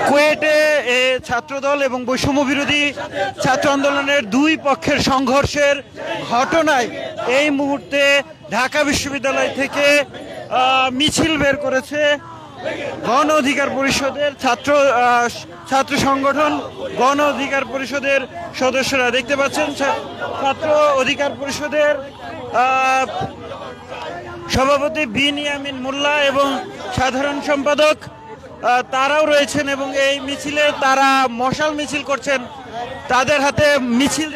কুয়েটে ছাত্রদল এবং বৈষম্য বিরোধী ছাত্র আন্দোলনের দুই পক্ষের সংঘর্ষের ঘটনায় এই মুহূর্তে ঢাকা বিশ্ববিদ্যালয় থেকে মিছিল বের করেছে গণ অধিকার পরিষদের ছাত্র সংগঠন গণ অধিকার পরিষদের সদস্যরা। দেখতে পাচ্ছেন ছাত্র অধিকার পরিষদের সভাপতি বিনিয়ামিন মোল্লা এবং সাধারণ সম্পাদক তারাও রয়েছেন এবং এই মিছিলে তারা মশাল মিছিল করছেন। তাদের হাতে মিছিল,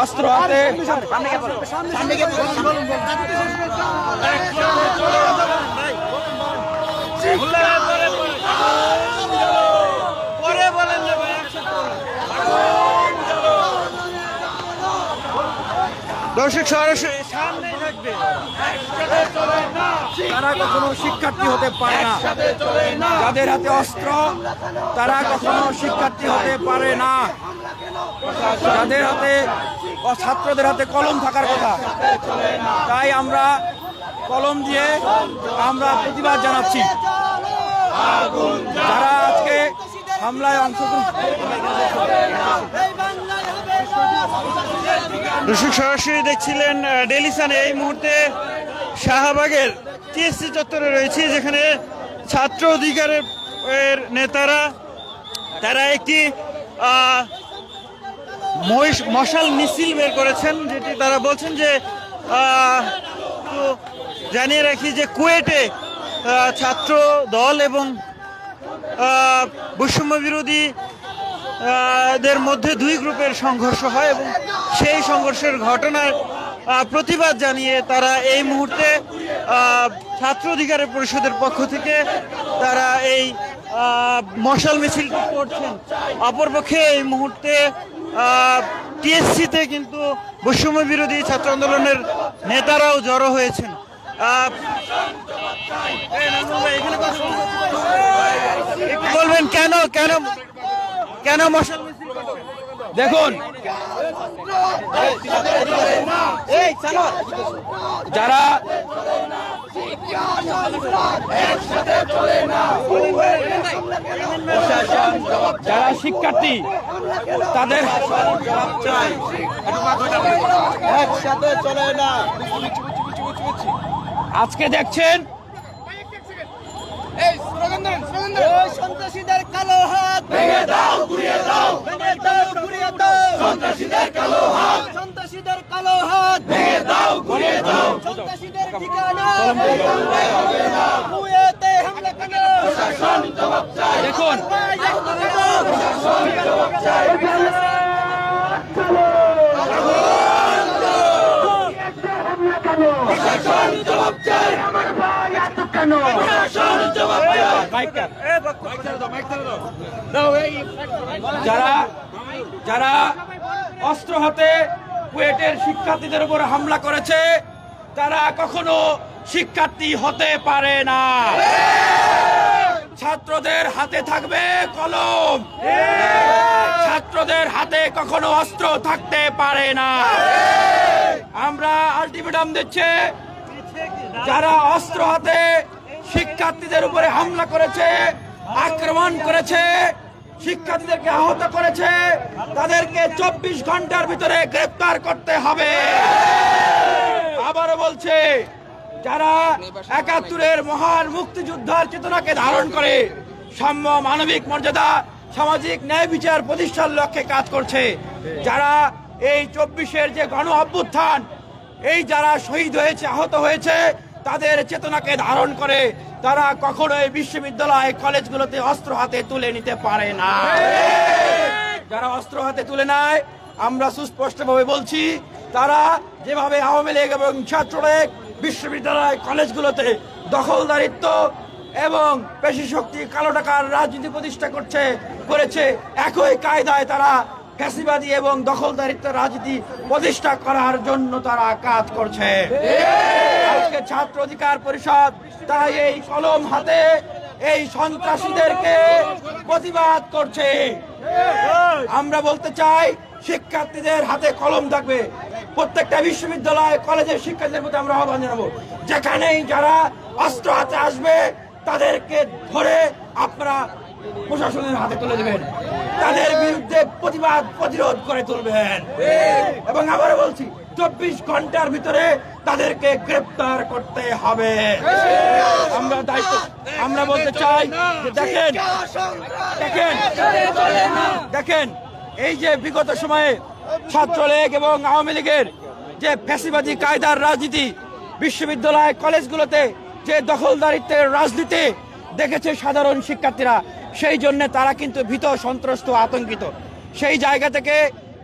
অস্ত্র হাতে। দর্শক সরাসরি সামনে থাকবে। তারা কখনো শিক্ষার্থী হতে পারে না, যাদের হাতে অস্ত্র তারা কখনো শিক্ষার্থী হতে পারে না। যাদের হাতে ছাত্রদের হাতে কলম থাকার কথা, তাই আমরা কলম দিয়ে আমরা প্রতিবাদ জানাচ্ছি। যারা আজকে হামলায় অংশগ্রহণ, দর্শক সরাসরি দেখছিলেন ডেইলি সানে। এই মুহূর্তে শাহবাগের টিএসসি চত্বরে রয়েছে, যেখানে ছাত্র অধিকারের নেতারা তারা একটি মশাল মিছিল বের করেছেন, যেটি তারা বলছেন যে জানিয়ে রাখি যে কুয়েটে ছাত্র দল এবং বৈষম্য বিরোধী দের মধ্যে দুই গ্রুপের সংঘর্ষ হয় এবং সেই সংঘর্ষের ঘটনার প্রতিবাদ জানিয়ে তারা এই মুহূর্তে ছাত্র অধিকারের পরিষদের পক্ষ থেকে তারা এই মশাল মিছিলটি করছেন। অপরপক্ষে এই মুহূর্তে টিএসসিতে কিন্তু বৈষম্য বিরোধী ছাত্র আন্দোলনের নেতারাও জড়ো হয়েছেন। বলবেন কেন কেন কেন মশাল মিছিল? দেখুন, যারা শিক্ষার্থী তাদের একসাথে চলে না। আজকে দেখছেন সন্ত্রাসীদের কালো হাত ভেঙে দাও, ঘুরিয়ে দাও, ভেঙে দাও, ঘুরিয়ে দাও, সন্ত্রাসীদের কালো হাত, সন্ত্রাসীদের কালো হাত ভেঙে দাও, ঘুরিয়ে দাও, সন্ত্রাসীদের ঠিকানা কুয়েতে হামলা কেন? প্রশাসন জবাব চাই। দেখুন, প্রশাসন জবাব চাই। প্রশাসন জবাব চাই। আমার ভাই এত কেন? প্রশাসন জবাব চাই। যারা অস্ত্র হাতে কুয়েটের শিক্ষার্থীদের উপর হামলা করেছে তারা কখনো শিক্ষার্থী হতে পারে না। ছাত্রদের হাতে থাকবে কলম, ছাত্রদের হাতে কখনো অস্ত্র থাকতে পারে না। আমরা আলটিমেটাম দিচ্ছে, যারা অস্ত্র হাতে শিক্ষার্থীদের উপরে হামলা করেছে, আক্রমণ করেছে, শিক্ষার্থীদেরকে আহত করেছে, তাদেরকে 24 ঘন্টার ভিতরে গ্রেফতার করতে হবে। আবারও বলছে, যারা ৭১-এর মহান মুক্তিযোদ্ধার চেতনাকে ধারণ করে সাম্য, মানবিক মর্যাদা, সামাজিক ন্যায় বিচার প্রতিষ্ঠার লক্ষ্যে কাজ করছে, যারা এই 24-এর যে গণ অভ্যুত্থান, এই যারা শহীদ হয়েছে, আহত হয়েছে, তাদের চেতনাকে ধারণ করে তারা কখনোই বিশ্ববিদ্যালয় কলেজগুলোতে অস্ত্র হাতে তুলে নিতে পারে না। যারা অস্ত্র হাতে তুলে নেয়, আমরা সুস্পষ্টভাবে বলছি, তারা যেভাবে আওয়ামী লীগ এবং ছাত্রলীগ বিশ্ববিদ্যালয় কলেজগুলোতে দখলদারিত্ব এবং পেশি শক্তি, কালো টাকার রাজনীতি প্রতিষ্ঠা করেছে, একই কায়দায় তারা ফ্যাসিবাদী এবং দখলদারিত্ব রাজনীতি প্রতিষ্ঠা করার জন্য তারা কাজ করছে। আজকে ছাত্র অধিকার পরিষদ তাই এই কলম হাতে এই সন্ত্রাসীদেরকে প্রতিবাদ করছে। আমরা বলতে চাই, শিক্ষার্থীদের হাতে কলম থাকবে। প্রত্যেকটা বিশ্ববিদ্যালয় কলেজের শিক্ষার্থীদের প্রতি আমরা আহ্বান জানাবো, যেখানেই যারা অস্ত্র হাতে আসবে তাদেরকে ধরে আপনারা প্রশাসনের হাতে তুলে দেবেন, তাদের বিরুদ্ধে প্রতিবাদ প্রতিরোধ করে তুলবেন এবং আবারও বলছি 24 ঘন্টার ভিতরে তাদেরকে গ্রেফতার করতে হবে। আমরা বলতে চাই যে দেখেন এই যে বিগত সময়ে ছাত্রলীগ এবং আওয়ামী লীগের যে ফ্যাসিবাদী কায়দার রাজনীতি, বিশ্ববিদ্যালয় কলেজগুলোতে যে দখলদারিত্বের রাজনীতি দেখেছে সাধারণ শিক্ষার্থীরা, সেই জন্য তারা কিন্তু ভীত, সন্ত্রস্ত, আতঙ্কিত। সেই জায়গা থেকে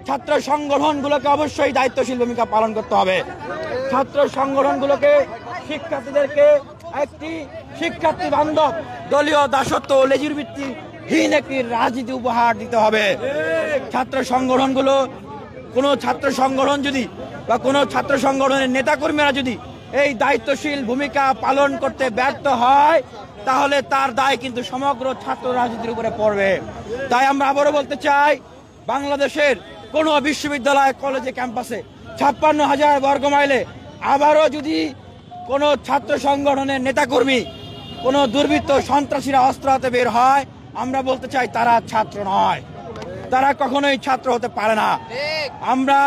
ছাত্র সংগঠনগুলোকে অবশ্যই দায়িত্বশীল ভূমিকা পালন করতে হবে। ছাত্র সংগঠনগুলোকে শিক্ষার্থীদেরকে একটি শিক্ষার্থী বান্ধব দলীয় দাসত্ব লেজুর ভিত্তিহীন একটি রাজনীতি উপহার দিতে হবে। ছাত্র সংগঠনগুলো, কোনো ছাত্র সংগঠন যদি বা কোনো ছাত্র সংগঠনের নেতাকর্মীরা যদি এই দায়িত্বশীল ভূমিকা পালন করতে ব্যর্থ হয়, তাহলে তার দায় কিন্তু সমগ্র ছাত্র রাজনীতির উপরে পড়বে। তাই আমরা আবারও বলতে চাই, বাংলাদেশের কোনো বিশ্ববিদ্যালয়, কলেজে, ক্যাম্পাসে 56,000 বর্গ মাইলে আবারও যদি কোনো ছাত্র সংগঠনের নেতাকর্মী, কোনো দুর্বৃত্ত, সন্ত্রাসীরা অস্ত্র হাতে বের হয়, আমরা বলতে চাই তারা ছাত্র নয়, তারা কখনোই ছাত্র হতে পারে না। আমরা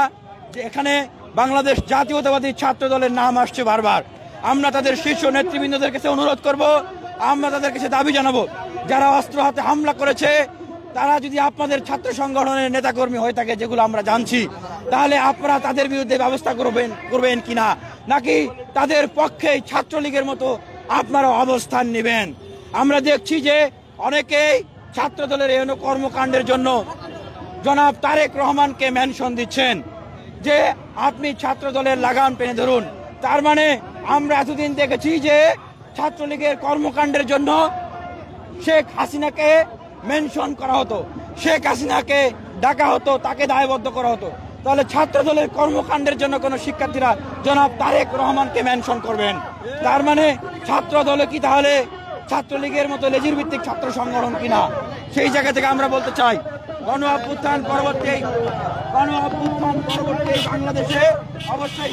এখানে বাংলাদেশ জাতীয়তাবাদী ছাত্র দলের নাম আসছে বারবার, আমরা তাদের শীর্ষ নেতৃবৃন্দদের কাছে অনুরোধ করব, আমরা তাদের কাছে দাবি জানাবো, যারা অস্ত্র হাতে হামলা করেছে তারা যদি আপনাদের ছাত্র সংগঠনের নেতাকর্মী হয়ে থাকে, যেগুলো আমরা জানছি, তাহলে আপনারা তাদের বিরুদ্ধে ব্যবস্থা করবেন কিনা, নাকি তাদের পক্ষে ছাত্রলীগের মতো আপনারা অবস্থান নেবেন। আমরা দেখছি যে অনেকেই ছাত্র দলের এই কর্মকাণ্ডের জন্য জনাব তারেক রহমানকে মেনশন দিচ্ছেন যে আপনি ছাত্র দলের লাগাম টেনে ধরুন। তার মানে আমরা এতদিন দেখেছি যে ছাত্রলীগের কর্মকাণ্ডের জন্য শেখ হাসিনাকে মেনশন করা হতো, শেখ হাসিনাকে ডাকা হতো, তাকে দায়বদ্ধ করা হতো। তাহলে ছাত্র দলের কর্মকাণ্ডের জন্য কোনো শিক্ষার্থীরা জনাব তারেক রহমানকে মেনশন করবেন? তার মানে ছাত্র দলে কি তাহলে ছাত্রলীগের মতো লেজির ভিত্তিক ছাত্র সংগঠন কিনা? সেই জায়গা থেকে আমরা বলতে চাই, গণ অভ্যুত্থান পরবর্তী বাংলাদেশে অবশ্যই